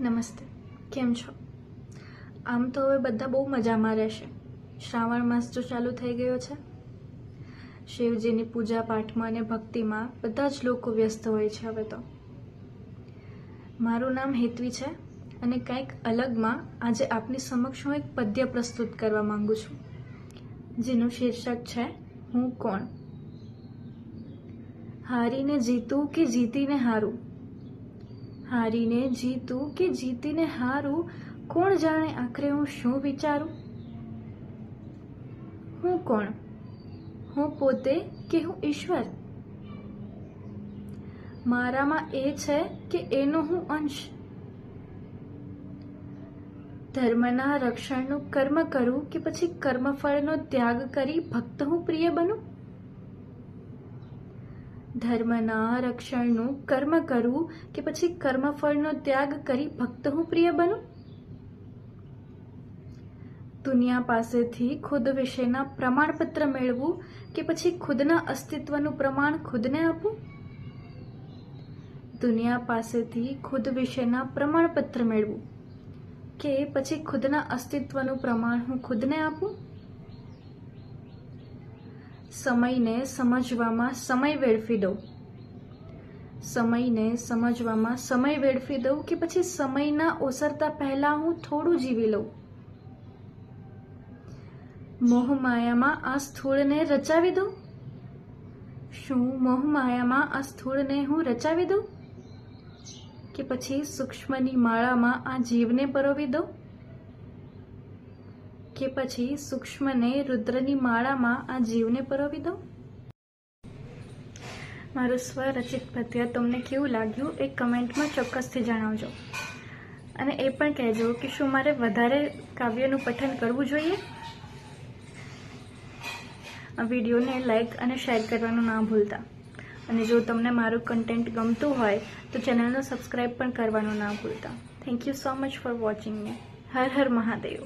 નમસ્તે, કેમ છો? આમ તો હવે બધા બહુ મજામાં રહેશે. શ્રાવણ માસ જો ચાલુ થઈ ગયો છે. શિવજીની પૂજા પાઠમાં અને ભક્તિમાં બધા જ લોકો વ્યસ્ત હોય છે હવે તો. મારું નામ હેતવી છે અને કંઈક અલગમાં આજે આપની સમક્ષ હું એક પદ્ય પ્રસ્તુત કરવા માંગુ છું, જેનું શીર્ષક છે હું કોણ. હારીને જીતું કે જીતીને હારું, હારીને જીતું કે જીતીને હારું, કોણ જાણે આખરે હું શું વિચારું. હું કોણ? હું પોતે કે હું ઈશ્વર? મારામાં એ છે કે એનો હું અંશ. ધર્મના રક્ષણનું કર્મ કરું કે પછી કર્મફળનો ત્યાગ કરી ભક્ત હું પ્રિય બનું. ધર્મના રક્ષણનું કર્મ કરું કે પછી કર્મફળનો ત્યાગ કરી ભક્ત હું પ્રિય બનું. દુનિયા પાસેથી ખુદ વિશેના પ્રમાણપત્ર મેળવું કે પછી ખુદના અસ્તિત્વનું પ્રમાણ ખુદને આપું. દુનિયા પાસેથી ખુદ વિશેના પ્રમાણપત્ર મેળવું કે પછી ખુદના અસ્તિત્વનું પ્રમાણ હું ખુદને આપું. સમયને સમજવામાં સમય વેડફી દઉં, સમયને સમજવામાં સમય વેડફી દઉં કે પછી સમયના ઓસરતા પહેલા હું થોડું જીવી લઉં. મોહમાયામાં આ સ્થૂળને રચાવી દઉં. શું મોહમાયામાં આ સ્થૂળને હું રચાવી દઉં કે પછી સૂક્ષ્મની માળામાં આ જીવને પરોવી દઉં કે પછી સૂક્ષ્મને રુદ્રની માળામાં આ જીવને પરોવી દઉં. મારું સ્વરચિત પદ્ય તમને કેવું લાગ્યું એ કમેન્ટમાં ચોક્કસથી જણાવજો. અને એ પણ કહેજો કે શું મારે વધારે કાવ્યનું પઠન કરવું જોઈએ. આ વિડીયોને લાઈક અને શેર કરવાનું ના ભૂલતા. અને જો તમને મારું કન્ટેન્ટ ગમતું હોય તો ચેનલને સબસ્ક્રાઈબ પણ કરવાનું ના ભૂલતા. Thank you so much for watching me. Har Har Mahadev.